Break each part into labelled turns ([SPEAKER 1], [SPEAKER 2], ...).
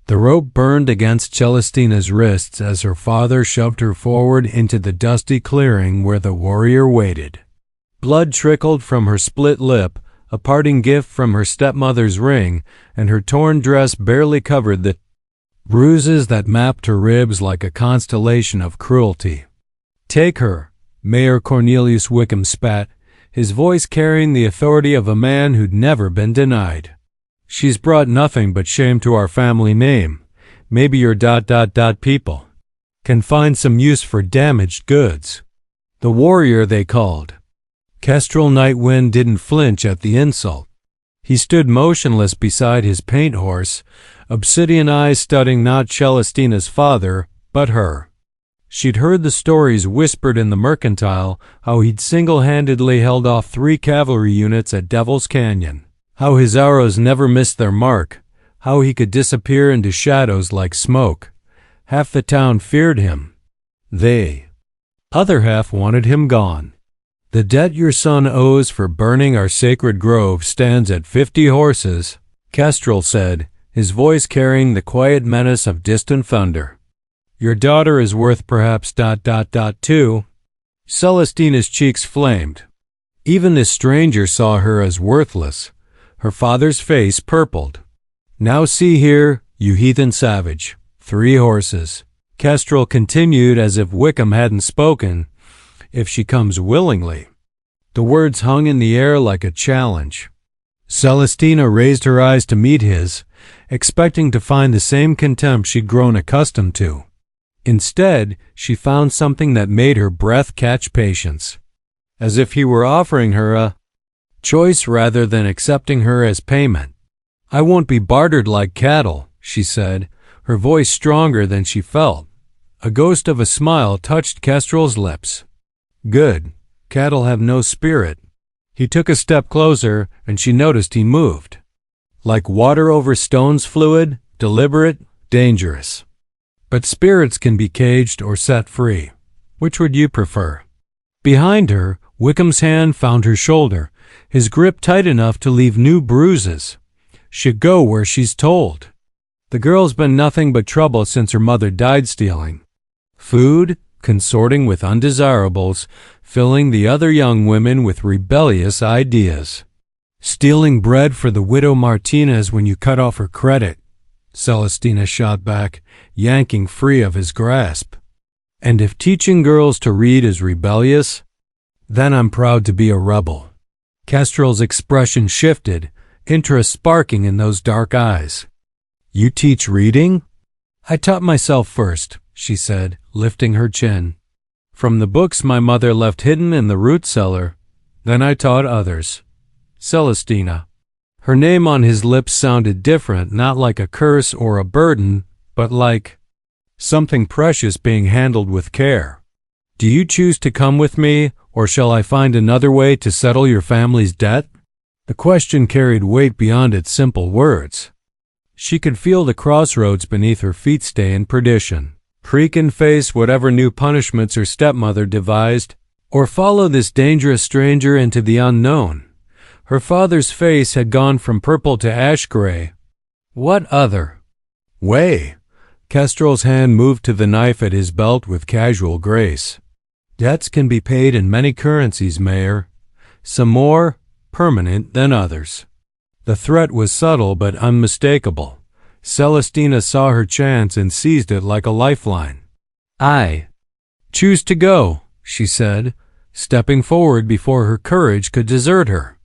[SPEAKER 1] The rope burned against Celestina's wrists as her father shoved her forward into the dusty clearing where the warrior waited. Blood trickled from her split lip, a parting gift from her stepmother's ring, and her torn dress barely covered the bruises that mapped her ribs like a constellation of cruelty. "Take her," Mayor Cornelius Wickham spat, his voice carrying the authority of a man who'd never been denied. "She's brought nothing but shame to our family name. Maybe your ... people can find some use for damaged goods." The warrior they called. Kestrel Nightwind didn't flinch at the insult. He stood motionless beside his paint horse, obsidian eyes studying not Celestina's father, but her. She'd heard the stories whispered in the mercantile, how he'd single-handedly held off 3 cavalry units at Devil's Canyon, how his arrows never missed their mark, how he could disappear into shadows like smoke. Half the town feared him. Other half wanted him gone. "The debt your son owes for burning our sacred grove stands at 50 horses, Kestrel said, his voice carrying the quiet menace of distant thunder. "Your daughter is worth perhaps ... too." Celestina's cheeks flamed. Even this stranger saw her as worthless. Her father's face purpled. "Now see here, you heathen savage. 3 horses. Kestrel continued as if Wickham hadn't spoken. "If she comes willingly." The words hung in the air like a challenge. Celestina raised her eyes to meet his, expecting to find the same contempt she'd grown accustomed to. Instead, she found something that made her breath catch patience. As if he were offering her a choice rather than accepting her as payment. "I won't be bartered like cattle," she said, her voice stronger than she felt. A ghost of a smile touched Kestrel's lips. "Good. Cattle have no spirit." He took a step closer, and she noticed he moved. Like water over stones fluid, deliberate, dangerous. "But spirits can be caged or set free. Which would you prefer?" Behind her, Wickham's hand found her shoulder, his grip tight enough to leave new bruises. "She'll go where she's told. The girl's been nothing but trouble since her mother died stealing food, consorting with undesirables, filling the other young women with rebellious ideas. Stealing bread for the widow Martinez when you cut off her credit," Celestina shot back, yanking free of his grasp. "And if teaching girls to read is rebellious, then I'm proud to be a rebel." Kestrel's expression shifted, interest sparking in those dark eyes. "You teach reading?" "I taught myself first," she said, lifting her chin. "From the books my mother left hidden in the root cellar. Then I taught others." Celestina. Her name on his lips sounded different, not like a curse or a burden, but like something precious being handled with care. "Do you choose to come with me, or shall I find another way to settle your family's debt?" The question carried weight beyond its simple words. She could feel the crossroads beneath her feet stay in perdition. Creak and face whatever new punishments her stepmother devised, or follow this dangerous stranger into the unknown. Her father's face had gone from purple to ash gray. What other way? Kestrel's hand moved to the knife at his belt with casual grace. "Debts can be paid in many currencies, Mayor. Some more permanent than others." The threat was subtle but unmistakable. Celestina saw her chance and seized it like a lifeline. "I choose to go," she said, stepping forward before her courage could desert her.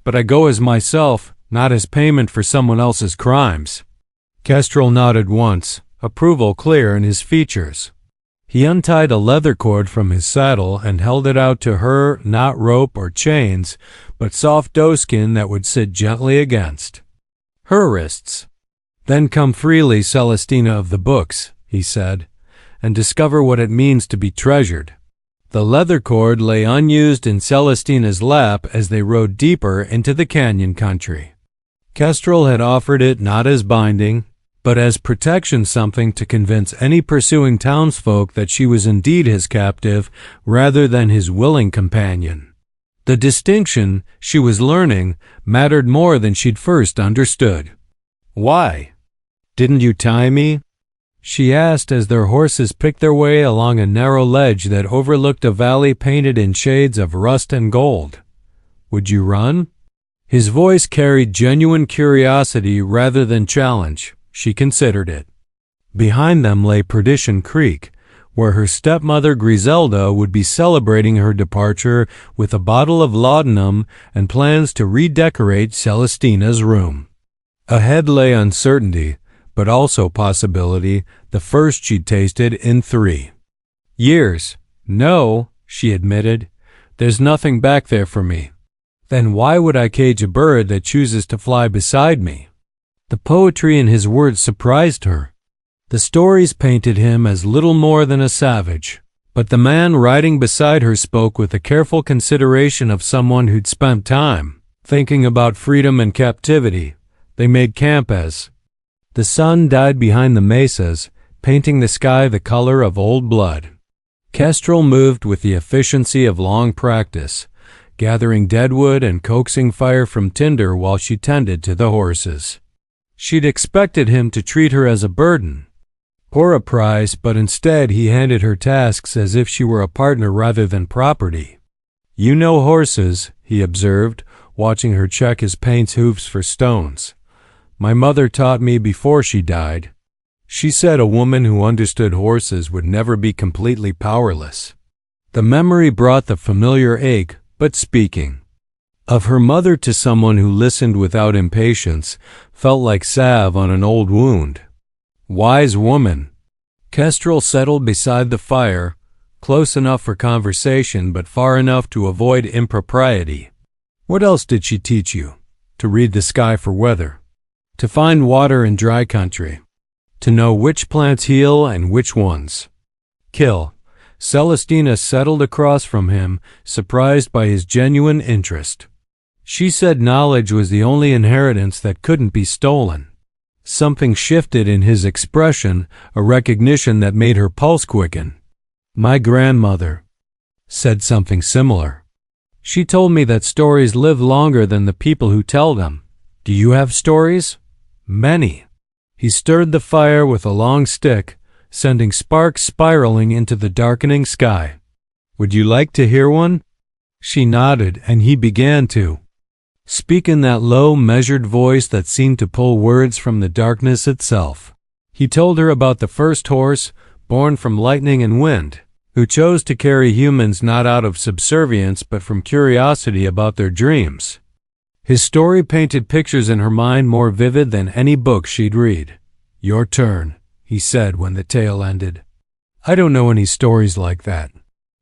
[SPEAKER 1] "But I go as myself, not as payment for someone else's crimes." Kestrel nodded once, approval clear in his features. He untied a leather cord from his saddle and held it out to her, not rope or chains, but soft doeskin that would sit gently against her wrists. "Then come freely, Celestina of the books," he said, "and discover what it means to be treasured." The leather cord lay unused in Celestina's lap as they rode deeper into the canyon country. Kestrel had offered it not as binding, but as protection, something to convince any pursuing townsfolk that she was indeed his captive rather than his willing companion. The distinction, she was learning, mattered more than she'd first understood. Why? "Didn't you tie me?" she asked as their horses picked their way along a narrow ledge that overlooked a valley painted in shades of rust and gold. "Would you run?" His voice carried genuine curiosity rather than challenge. She considered it. Behind them lay Perdition Creek, where her stepmother Griselda would be celebrating her departure with a bottle of laudanum and plans to redecorate Celestina's room. Ahead lay uncertainty, but also possibility, the first she'd tasted in 3 years. "No," she admitted, "there's nothing back there for me." "Then why would I cage a bird that chooses to fly beside me?" The poetry in his words surprised her. The stories painted him as little more than a savage, but the man riding beside her spoke with the careful consideration of someone who'd spent time thinking about freedom and captivity. They made camp as the sun died behind the mesas, painting the sky the color of old blood. Kestrel moved with the efficiency of long practice, gathering deadwood and coaxing fire from tinder while she tended to the horses. She'd expected him to treat her as a burden or a prize, but instead he handed her tasks as if she were a partner rather than property. "You know horses," he observed, watching her check his paint's hooves for stones. "My mother taught me before she died. She said a woman who understood horses would never be completely powerless." The memory brought the familiar ache, but speaking of her mother to someone who listened without impatience felt like salve on an old wound. Wise woman. Kestrel settled beside the fire, close enough for conversation but far enough to avoid impropriety. "What else did she teach you?" "To read the sky for weather. To find water in dry country. To know which plants heal and which ones kill." Celestina settled across from him, surprised by his genuine interest. She said knowledge was the only inheritance that couldn't be stolen. Something shifted in his expression, a recognition that made her pulse quicken. "My grandmother said something similar. She told me that stories live longer than the people who tell them. Do you have stories?" "Many." He stirred the fire with a long stick, sending sparks spiraling into the darkening sky. "Would you like to hear one?" She nodded, and he began to speak in that low, measured voice that seemed to pull words from the darkness itself. He told her about the first horse, born from lightning and wind, who chose to carry humans not out of subservience but from curiosity about their dreams. His story painted pictures in her mind more vivid than any book she'd read. "Your turn," he said when the tale ended. "I don't know any stories like that.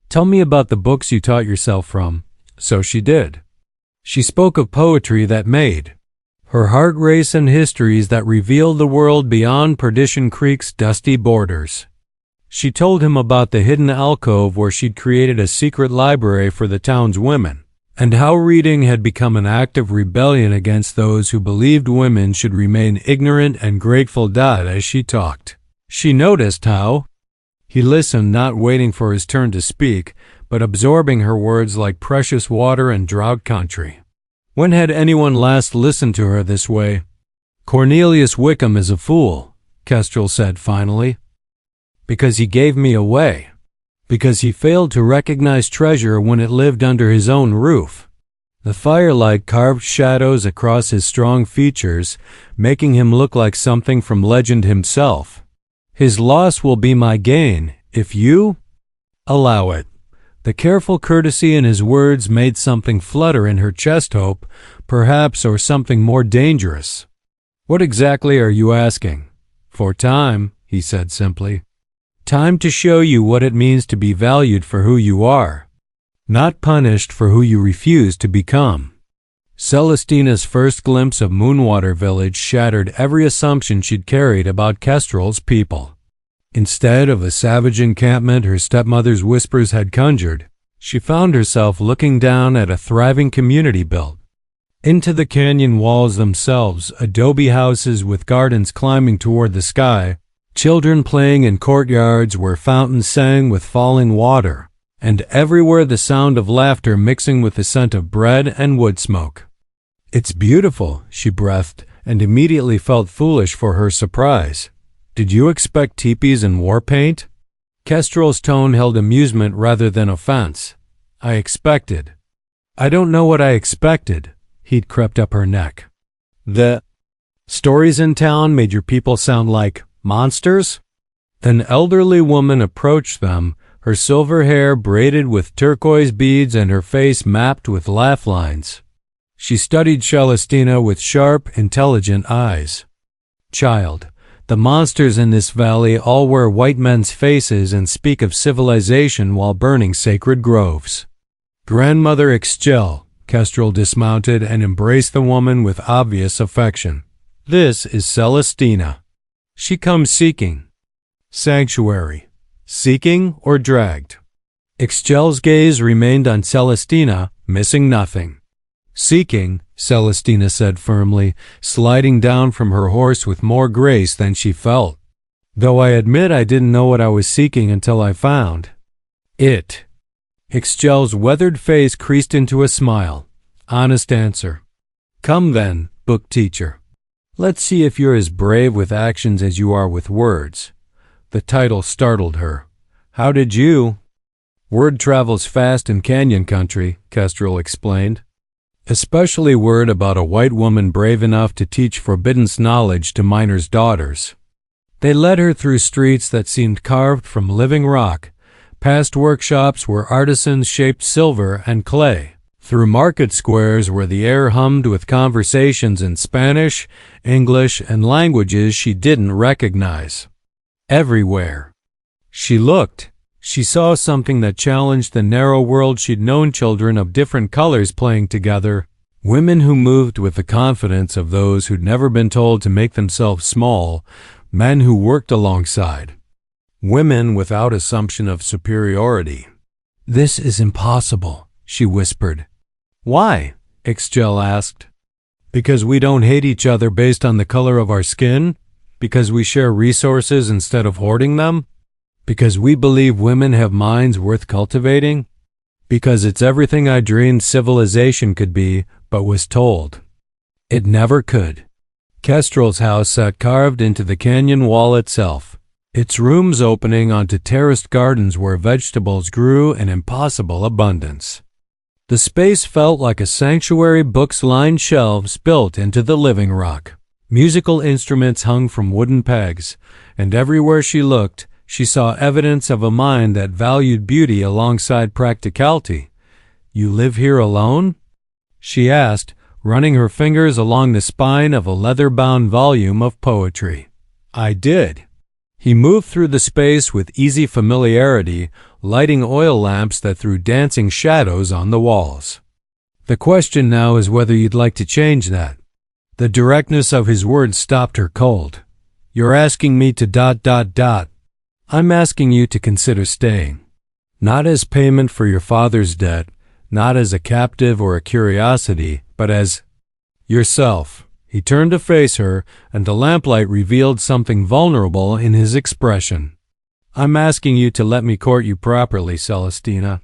[SPEAKER 1] Tell me about the books you taught yourself from." So she did. She spoke of poetry that made her heart race and histories that revealed the world beyond Perdition Creek's dusty borders. She told him about the hidden alcove where she'd created a secret library for the town's women, and how reading had become an act of rebellion against those who believed women should remain ignorant and grateful. As she talked, she noticed how he listened, not waiting for his turn to speak, but absorbing her words like precious water in drought country. When had anyone last listened to her this way? "Cornelius Wickham is a fool," Kestrel said finally. "Because he gave me away. Because he failed to recognize treasure when it lived under his own roof." The firelight carved shadows across his strong features, making him look like something from legend himself. "His loss will be my gain, if you allow it." The careful courtesy in his words made something flutter in her chest, hope, perhaps, or something more dangerous. "What exactly are you asking?" "For time," he said simply. "Time to show you what it means to be valued for who you are, not punished for who you refuse to become." Celestina's first glimpse of Moonwater Village shattered every assumption she'd carried about Kestrel's people. Instead of a savage encampment her stepmother's whispers had conjured, she found herself looking down at a thriving community built into the canyon walls themselves, adobe houses with gardens climbing toward the sky, children playing in courtyards where fountains sang with falling water, and everywhere the sound of laughter mixing with the scent of bread and wood smoke. "It's beautiful," she breathed, and immediately felt foolish for her surprise. "Did you expect teepees and war paint?" Kestrel's tone held amusement rather than offense. "I expected." "I don't know what I expected." He'd crept up her neck. "The stories in town made your people sound like monsters?" An elderly woman approached them, her silver hair braided with turquoise beads and her face mapped with laugh lines. She studied Celestina with sharp, intelligent eyes. "Child, the monsters in this valley all wear white men's faces and speak of civilization while burning sacred groves." "Grandmother Ixchel." Kestrel dismounted and embraced the woman with obvious affection. "This is Celestina. She comes seeking sanctuary." Seeking or dragged? Ixchel's gaze remained on Celestina, missing nothing. "Seeking," Celestina said firmly, sliding down from her horse with more grace than she felt. "Though I admit I didn't know what I was seeking until I found it." Ixchel's weathered face creased into a smile. "Honest answer." "Come then, book teacher. Let's see if you're as brave with actions as you are with words." The title startled her. "How did you—" "Word travels fast in canyon country," Kestrel explained. "Especially word about a white woman brave enough to teach forbidden knowledge to miners' daughters." They led her through streets that seemed carved from living rock, past workshops where artisans shaped silver and clay, through market squares where the air hummed with conversations in Spanish, English, and languages she didn't recognize. Everywhere she looked, she saw something that challenged the narrow world she'd known: children of different colors playing together, women who moved with the confidence of those who'd never been told to make themselves small, men who worked alongside, women without assumption of superiority. "This is impossible," she whispered. "Why?" Ixchel asked. "Because we don't hate each other based on the color of our skin? Because we share resources instead of hoarding them? Because we believe women have minds worth cultivating? Because it's everything I dreamed civilization could be, but was told it never could." Kestrel's house sat carved into the canyon wall itself, its rooms opening onto terraced gardens where vegetables grew in impossible abundance. The space felt like a sanctuary, books lined shelves built into the living rock. Musical instruments hung from wooden pegs, and everywhere she looked, she saw evidence of a mind that valued beauty alongside practicality. "You live here alone?" she asked, running her fingers along the spine of a leather-bound volume of poetry. "I did." He moved through the space with easy familiarity, lighting oil lamps that threw dancing shadows on the walls. "The question now is whether you'd like to change that." The directness of his words stopped her cold. "You're asking me to ... I'm asking you to consider staying. Not as payment for your father's debt, not as a captive or a curiosity, but as yourself." He turned to face her, and the lamplight revealed something vulnerable in his expression. "I'm asking you to let me court you properly, Celestina.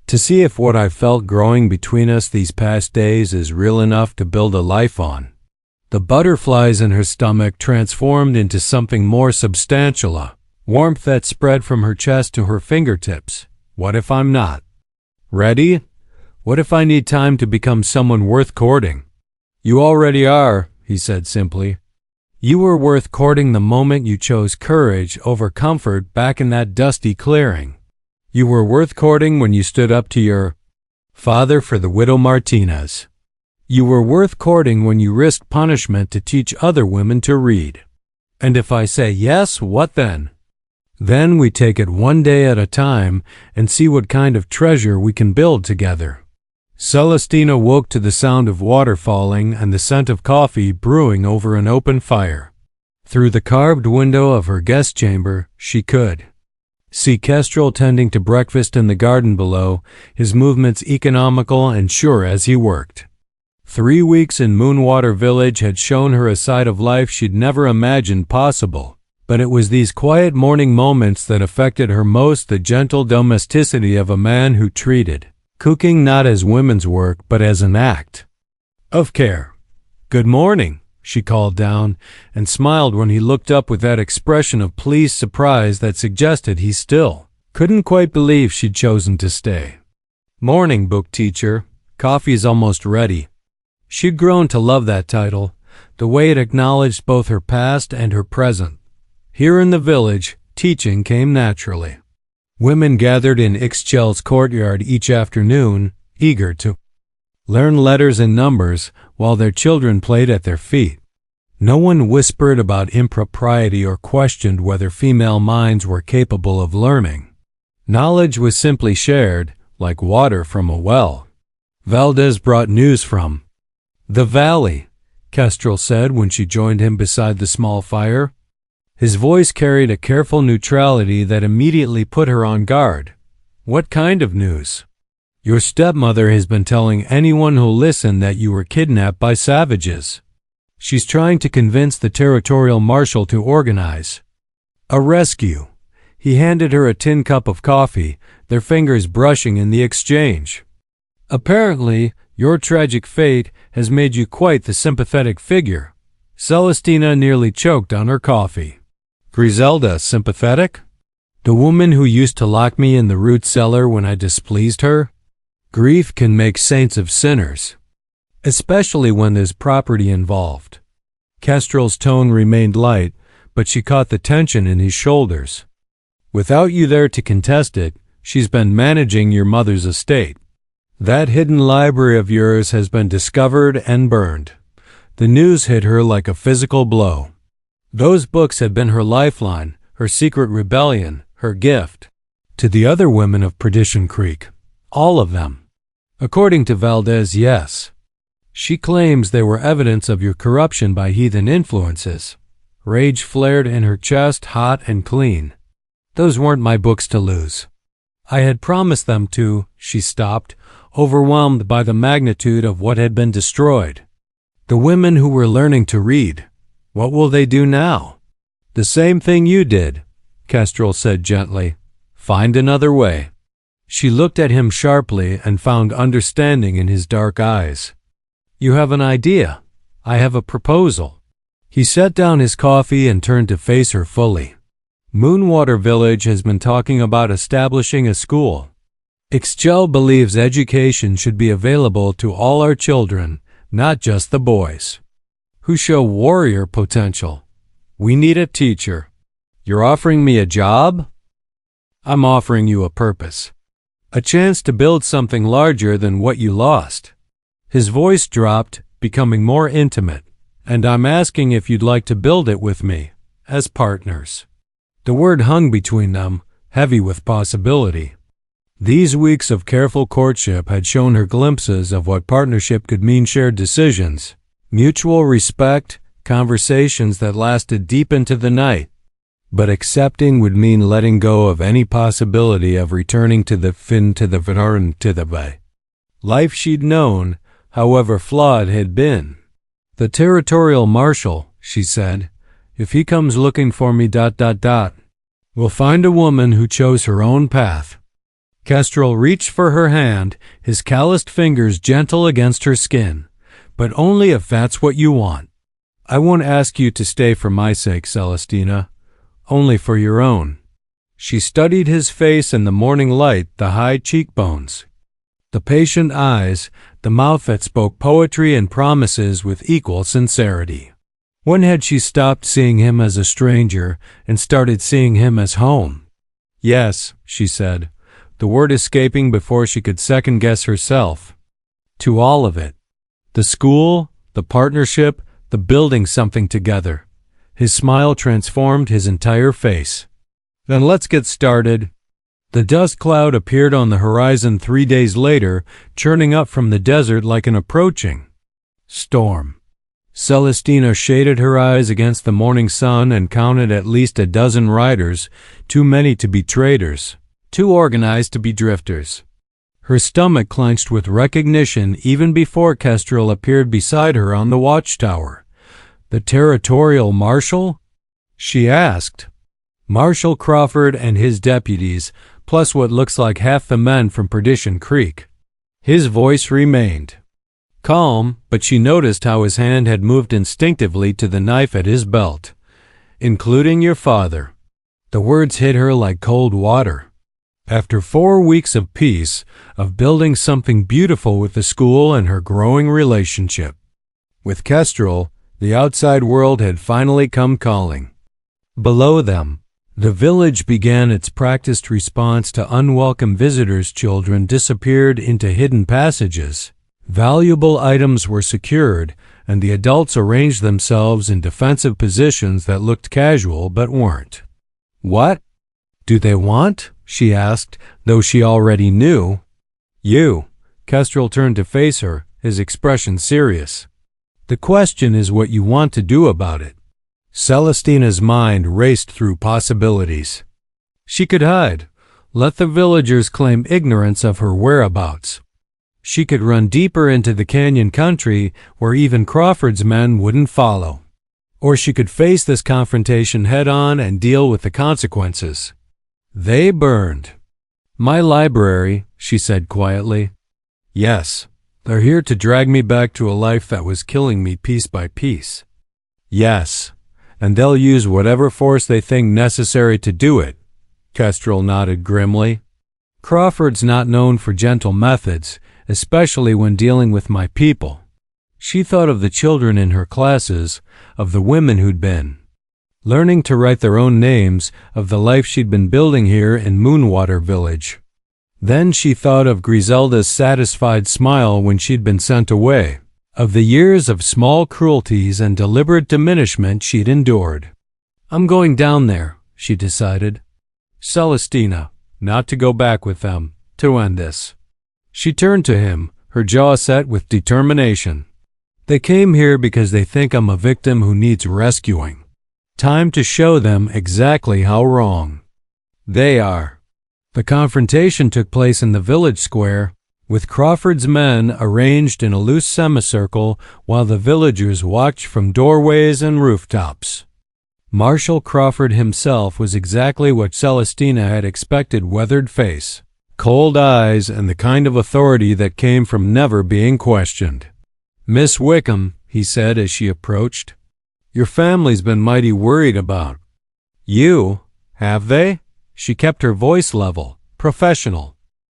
[SPEAKER 1] To see if what I've felt growing between us these past days is real enough to build a life on." The butterflies in her stomach transformed into something more substantial, a warmth that spread from her chest to her fingertips. "What if I'm not ready? What if I need time to become someone worth courting?" "You already are," he said simply. "You were worth courting the moment you chose courage over comfort back in that dusty clearing. You were worth courting when you stood up to your father for the widow Martinez. You were worth courting when you risked punishment to teach other women to read. And if I say yes, what then? Then we take it one day at a time and see what kind of treasure we can build together." Celestina woke to the sound of water falling and the scent of coffee brewing over an open fire. Through the carved window of her guest chamber, she could see Kestrel tending to breakfast in the garden below, his movements economical and sure as he worked. 3 weeks in Moonwater Village had shown her a side of life she'd never imagined possible, but it was these quiet morning moments that affected her most, the gentle domesticity of a man who treated cooking not as women's work but as an act of care. "Good morning," she called down, and smiled when he looked up with that expression of pleased surprise that suggested he still couldn't quite believe she'd chosen to stay. "Morning, book teacher. Coffee's almost ready." She'd grown to love that title, the way it acknowledged both her past and her present. Here in the village, teaching came naturally. Women gathered in Ixchel's courtyard each afternoon, eager to learn letters and numbers while their children played at their feet. No one whispered about impropriety or questioned whether female minds were capable of learning. Knowledge was simply shared, like water from a well. Valdez brought news from the valley, Kestrel said when she joined him beside the small fire. His voice carried a careful neutrality that immediately put her on guard. "What kind of news?" "Your stepmother has been telling anyone who'll listen that you were kidnapped by savages. She's trying to convince the territorial marshal to organize a rescue." He handed her a tin cup of coffee, their fingers brushing in the exchange. "Apparently, your tragic fate has made you quite the sympathetic figure." Celestina nearly choked on her coffee. "Griselda sympathetic? The woman who used to lock me in the root cellar when I displeased her? Grief can make saints of sinners, especially when there's property involved." Kestrel's tone remained light, but she caught the tension in his shoulders. "Without you there to contest it, she's been managing your mother's estate. That hidden library of yours has been discovered and burned." The news hit her like a physical blow. Those books had been her lifeline, her secret rebellion, her gift to the other women of Perdition Creek. All of them. According to Valdez, yes. She claims they were evidence of your corruption by heathen influences. Rage flared in her chest, hot and clean. "Those weren't my books to lose. I had promised them to." She stopped, overwhelmed by the magnitude of what had been destroyed. "The women who were learning to read, what will they do now?" "The same thing you did," Kestrel said gently. "Find another way." She looked at him sharply and found understanding in his dark eyes. "You have an idea. I have a proposal." He set down his coffee and turned to face her fully. "Moonwater Village has been talking about establishing a school. Ixchel believes education should be available to all our children, not just the boys who show warrior potential. We need a teacher." "You're offering me a job?" "I'm offering you a purpose. A chance to build something larger than what you lost." His voice dropped, becoming more intimate. "And I'm asking if you'd like to build it with me, as partners." The word hung between them, heavy with possibility. These weeks of careful courtship had shown her glimpses of what partnership could mean: shared decisions, mutual respect, conversations that lasted deep into the night. But accepting would mean letting go of any possibility of returning to the fin, to the Varn, to the bay. Life she'd known, however flawed, had been. "The territorial marshal," she said, "if he comes looking for me, will find a woman who chose her own path." Kestrel reached for her hand, his calloused fingers gentle against her skin. "But only if that's what you want. I won't ask you to stay for my sake, Celestina. Only for your own." She studied his face in the morning light, the high cheekbones, the patient eyes, the mouth that spoke poetry and promises with equal sincerity. When had she stopped seeing him as a stranger and started seeing him as home? "Yes," she said, the word escaping before she could second-guess herself. "To all of it. The school, the partnership, the building something together." His smile transformed his entire face. "Then let's get started." The dust cloud appeared on the horizon 3 days later, churning up from the desert like an approaching storm. Celestina shaded her eyes against the morning sun and counted at least a dozen riders, too many to be traders, too organized to be drifters. Her stomach clenched with recognition even before Kestrel appeared beside her on the watchtower. "The territorial marshal?" she asked. "Marshal Crawford and his deputies, plus what looks like half the men from Perdition Creek." His voice remained Calm, but she noticed how his hand had moved instinctively to the knife at his belt. Including your father. The words hit her like cold water. After 4 weeks of peace, of building something beautiful with the school and her growing relationship with Kestrel, the outside world had finally come calling. Below them, the village began its practiced response to unwelcome visitors. Children disappeared into hidden passages. Valuable items were secured, and the adults arranged themselves in defensive positions that looked casual but weren't. What do they want? She asked, though she already knew. You. Kestrel turned to face her, his expression serious. The question is what you want to do about it. Celestina's mind raced through possibilities. She could hide, let the villagers claim ignorance of her whereabouts. She could run deeper into the canyon country where even Crawford's men wouldn't follow. Or she could face this confrontation head-on and deal with the consequences. They burned. My library, she said quietly. Yes, they're here to drag me back to a life that was killing me piece by piece. Yes, and they'll use whatever force they think necessary to do it. Kestrel nodded grimly. Crawford's not known for gentle methods, especially when dealing with my people. She thought of the children in her classes, of the women who'd been learning to write their own names, of the life she'd been building here in Moonwater Village. Then she thought of Griselda's satisfied smile when she'd been sent away, of the years of small cruelties and deliberate diminishment she'd endured. I'm going down there, she decided. Celestina, not to go back with them, to end this. She turned to him, her jaw set with determination. They came here because they think I'm a victim who needs rescuing. Time to show them exactly how wrong they are. The confrontation took place in the village square, with Crawford's men arranged in a loose semicircle while the villagers watched from doorways and rooftops. Marshal Crawford himself was exactly what Celestina had expected: weathered face, cold eyes, and the kind of authority that came from never being questioned. Miss Wickham, he said as she approached, your family's been mighty worried about you, have they? She kept her voice level, professional.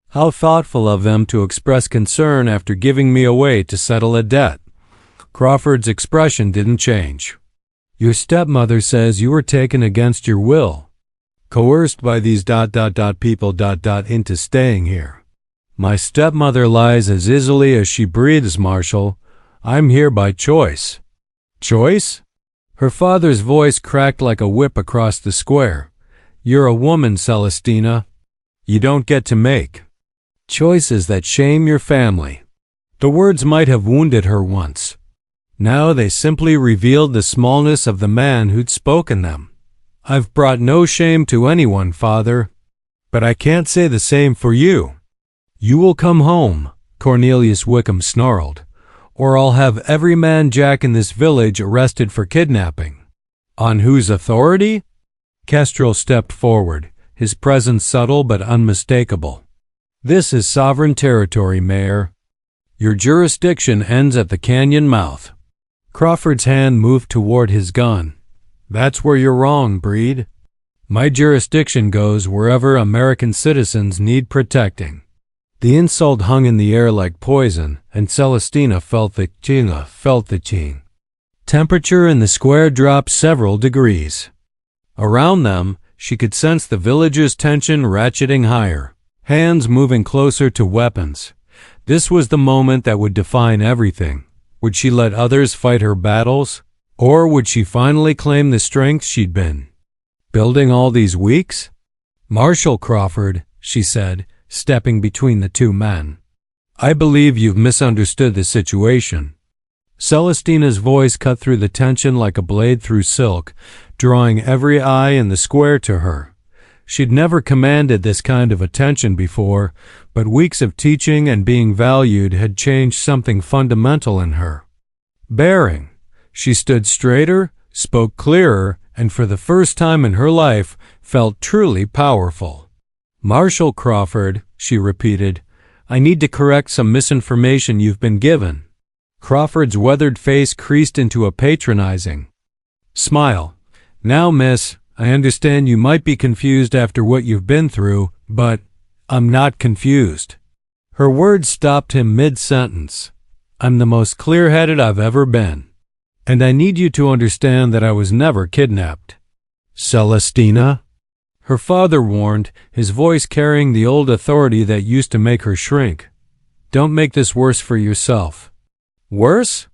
[SPEAKER 1] How thoughtful of them to express concern after giving me away to settle a debt. Crawford's expression didn't change. Your stepmother says you were taken against your will, coerced by these people into staying here. My stepmother lies as easily as she breathes, Marshal. I'm here by choice. Choice? Her father's voice cracked like a whip across the square. You're a woman, Celestina. You don't get to make choices that shame your family. The words might have wounded her once. Now they simply revealed the smallness of the man who'd spoken them. I've brought no shame to anyone, Father, but I can't say the same for you. You will come home, Cornelius Wickham snarled, or I'll have every man Jack in this village arrested for kidnapping. On whose authority? Kestrel stepped forward, his presence subtle but unmistakable. This is sovereign territory, Mayor. Your jurisdiction ends at the canyon mouth. Crawford's hand moved toward his gun. That's where you're wrong, Breed. My jurisdiction goes wherever American citizens need protecting. The insult hung in the air like poison, and Celestina felt the ching. Temperature in the square dropped several degrees. Around them, she could sense the villagers' tension ratcheting higher, hands moving closer to weapons. This was the moment that would define everything. Would she let others fight her battles, or would she finally claim the strength she'd been building all these weeks? Marshal Crawford, she said, stepping between the two men. I believe you've misunderstood the situation. Celestina's voice cut through the tension like a blade through silk, drawing every eye in the square to her. She'd never commanded this kind of attention before, but weeks of teaching and being valued had changed something fundamental in her. Bearing. She stood straighter, spoke clearer, and for the first time in her life felt truly powerful. Marshal Crawford, she repeated, I need to correct some misinformation you've been given. Crawford's weathered face creased into a patronizing smile. Now, miss, I understand you might be confused after what you've been through, but I'm not confused. Her words stopped him mid-sentence. I'm the most clear-headed I've ever been. And I need you to understand that I was never kidnapped. Celestina? Her father warned, his voice carrying the old authority that used to make her shrink. Don't make this worse for yourself. Worse?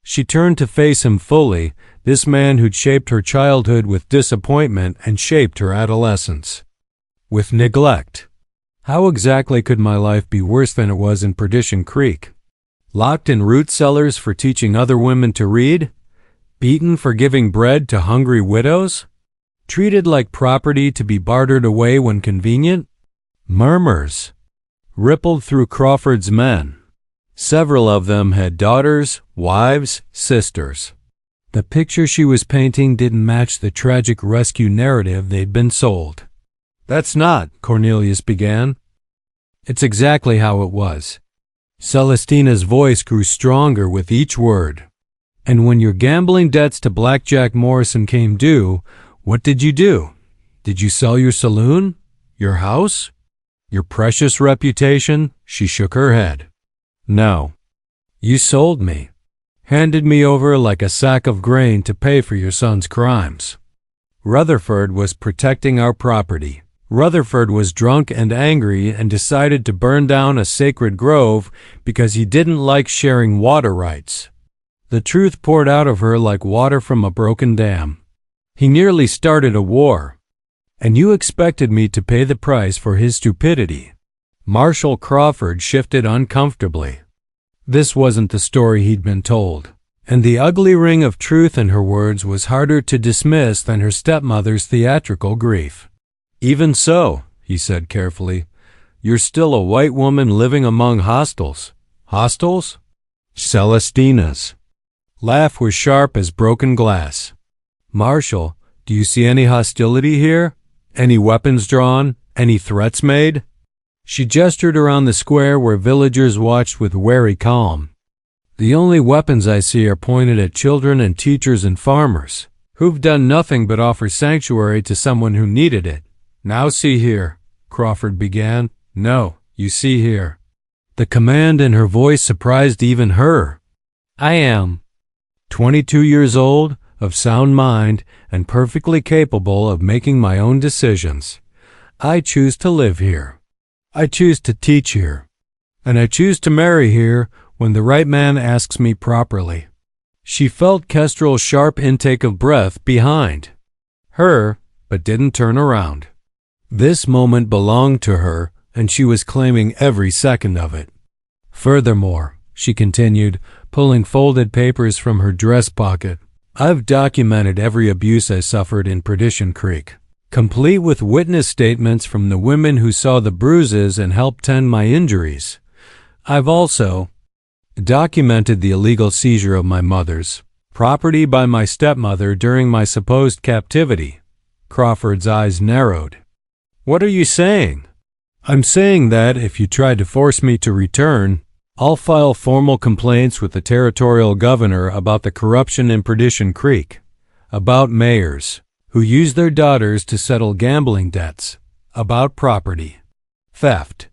[SPEAKER 1] She turned to face him fully, this man who'd shaped her childhood with disappointment and shaped her adolescence with neglect. How exactly could my life be worse than it was in Perdition Creek? Locked in root cellars for teaching other women to read? Beaten for giving bread to hungry widows? Treated like property to be bartered away when convenient? Murmurs rippled through Crawford's men. Several of them had daughters, wives, sisters. The picture she was painting didn't match the tragic rescue narrative they'd been sold. That's not, Cornelius began. It's exactly how it was. Celestina's voice grew stronger with each word. And when your gambling debts to Blackjack Morrison came due, what did you do? Did you sell your saloon? Your house? Your precious reputation? She shook her head. No. You sold me. Handed me over like a sack of grain to pay for your son's crimes. Rutherford was protecting our property. Rutherford was drunk and angry and decided to burn down a sacred grove because he didn't like sharing water rights. The truth poured out of her like water from a broken dam. He nearly started a war. And you expected me to pay the price for his stupidity. Marshall Crawford shifted uncomfortably. This wasn't the story he'd been told, and the ugly ring of truth in her words was harder to dismiss than her stepmother's theatrical grief. Even so, he said carefully, you're still a white woman living among hostiles. Hostiles? Celestina's laugh was sharp as broken glass. Marshall, do you see any hostility here? Any weapons drawn? Any threats made? She gestured around the square where villagers watched with wary calm. The only weapons I see are pointed at children and teachers and farmers, who've done nothing but offer sanctuary to someone who needed it. Now see here, Crawford began. No, you see here. The command in her voice surprised even her. I am 22 years old, of sound mind, and perfectly capable of making my own decisions. I choose to live here. I choose to teach here. And I choose to marry here when the right man asks me properly. She felt Kestrel's sharp intake of breath behind her, but didn't turn around. This moment belonged to her, and she was claiming every second of it. Furthermore, she continued, pulling folded papers from her dress pocket, I've documented every abuse I suffered in Perdition Creek, complete with witness statements from the women who saw the bruises and helped tend my injuries. I've also documented the illegal seizure of my mother's property by my stepmother during my supposed captivity. Crawford's eyes narrowed. What are you saying? I'm saying that if you try to force me to return, I'll file formal complaints with the territorial governor about the corruption in Perdition Creek, about mayors who use their daughters to settle gambling debts, about property theft,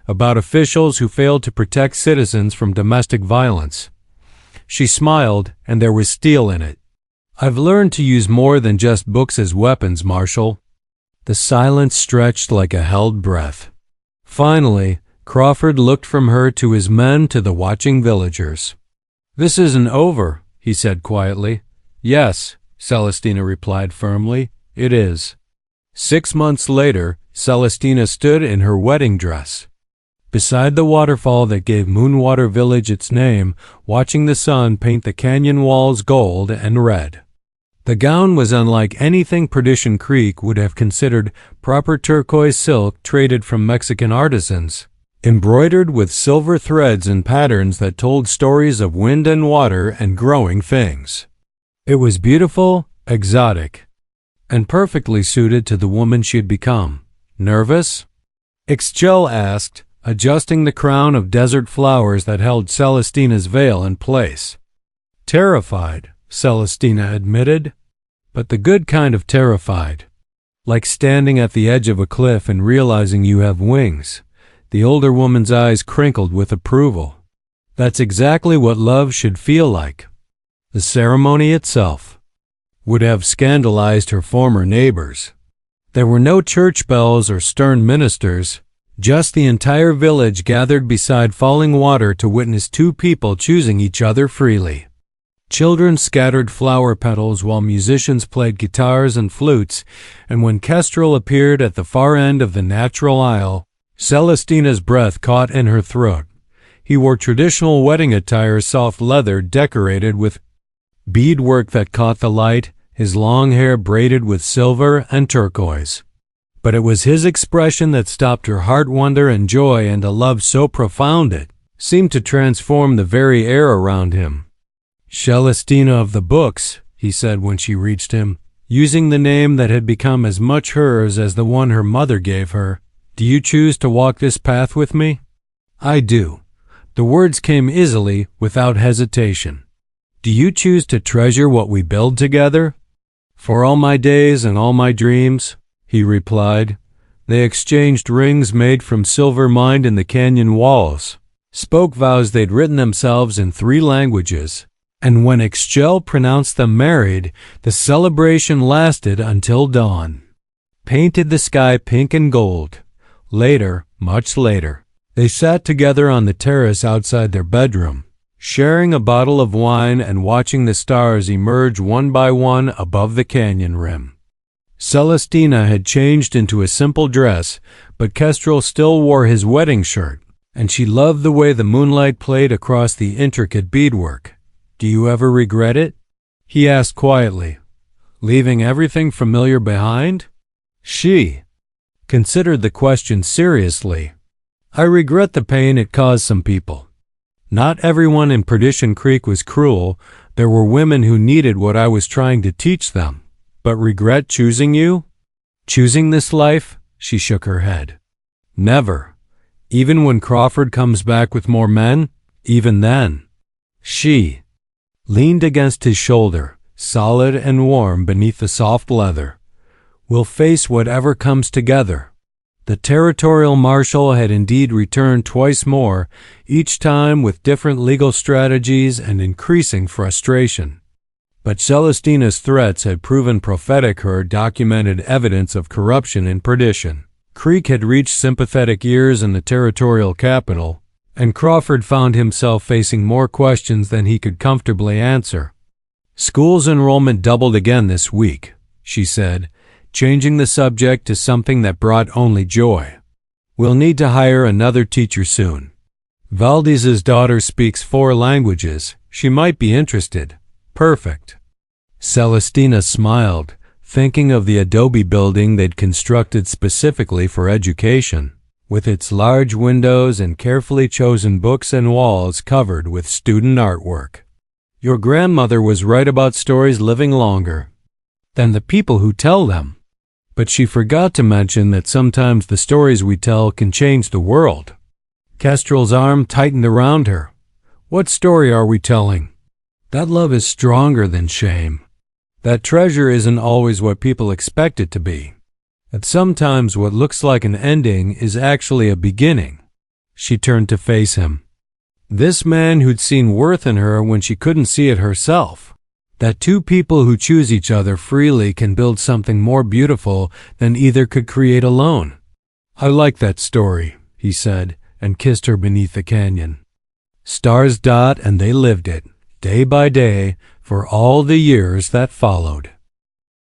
[SPEAKER 1] about officials who failed to protect citizens from domestic violence. She smiled, and there was steel in it. I've learned to use more than just books as weapons, Marshall. The silence stretched like a held breath. Finally, Crawford looked from her to his men to the watching villagers. This isn't over, he said quietly. Yes, Celestina replied firmly, it is. 6 months later, Celestina stood in her wedding dress beside the waterfall that gave Moonwater Village its name, watching the sun paint the canyon walls gold and red. The gown was unlike anything Perdition Creek would have considered proper turquoise silk traded from Mexican artisans, embroidered with silver threads and patterns that told stories of wind and water and growing things. It was beautiful, exotic, and perfectly suited to the woman she had become. Nervous? Ixchel asked, adjusting the crown of desert flowers that held Celestina's veil in place. Terrified, Celestina admitted, but the good kind of terrified. Like standing at the edge of a cliff and realizing you have wings. The older woman's eyes crinkled with approval. That's exactly what love should feel like. The ceremony itself would have scandalized her former neighbors. There were no church bells or stern ministers, just the entire village gathered beside falling water to witness two people choosing each other freely. Children scattered flower petals while musicians played guitars and flutes, and when Kestrel appeared at the far end of the natural aisle, Celestina's breath caught in her throat. He wore traditional wedding attire, soft leather decorated with beadwork that caught the light, his long hair braided with silver and turquoise. But it was his expression that stopped her heart wonder and joy, and a love so profound it seemed to transform the very air around him. "Celestina of the books," he said when she reached him, using the name that had become as much hers as the one her mother gave her. "Do you choose to walk this path with me?" "I do." The words came easily, without hesitation. "Do you choose to treasure what we build together?" "For all my days and all my dreams," he replied. They exchanged rings made from silver mined in the canyon walls, spoke vows they'd written themselves in 3 languages, and when Ixchel pronounced them married, the celebration lasted until dawn. Painted the sky pink and gold. Later, much later, they sat together on the terrace outside their bedroom, sharing a bottle of wine and watching the stars emerge one by one above the canyon rim. Celestina had changed into a simple dress, but Kestrel still wore his wedding shirt, and she loved the way the moonlight played across the intricate beadwork. "Do you ever regret it?" he asked quietly. "Leaving everything familiar behind?" She considered the question seriously. "I regret the pain it caused some people. Not everyone in Perdition Creek was cruel. There were women who needed what I was trying to teach them. But regret choosing you? Choosing this life?" She shook her head. "Never. Even when Crawford comes back with more men? Even then." She leaned against his shoulder, solid and warm beneath the soft leather. "We'll face whatever comes together." The territorial marshal had indeed returned twice more, each time with different legal strategies and increasing frustration. But Celestina's threats had proven prophetic. Her documented evidence of corruption in Perdition Creek had reached sympathetic ears in the territorial capital, and Crawford found himself facing more questions than he could comfortably answer. "School's enrollment doubled again this week," she said, changing the subject to something that brought only joy. "We'll need to hire another teacher soon. Valdez's daughter speaks 4 languages. She might be interested." "Perfect." Celestina smiled, thinking of the adobe building they'd constructed specifically for education, with its large windows and carefully chosen books and walls covered with student artwork. "Your grandmother was right about stories living longer than the people who tell them." But she forgot to mention that sometimes the stories we tell can change the world. Kestrel's arm tightened around her. "What story are we telling?" "That love is stronger than shame. That treasure isn't always what people expect it to be. That sometimes what looks like an ending is actually a beginning." She turned to face him. This man who'd seen worth in her when she couldn't see it herself. That 2 people who choose each other freely can build something more beautiful than either could create alone. "I like that story," he said, and kissed her beneath the canyon. Stars dot, and they lived it, day by day, for all the years that followed.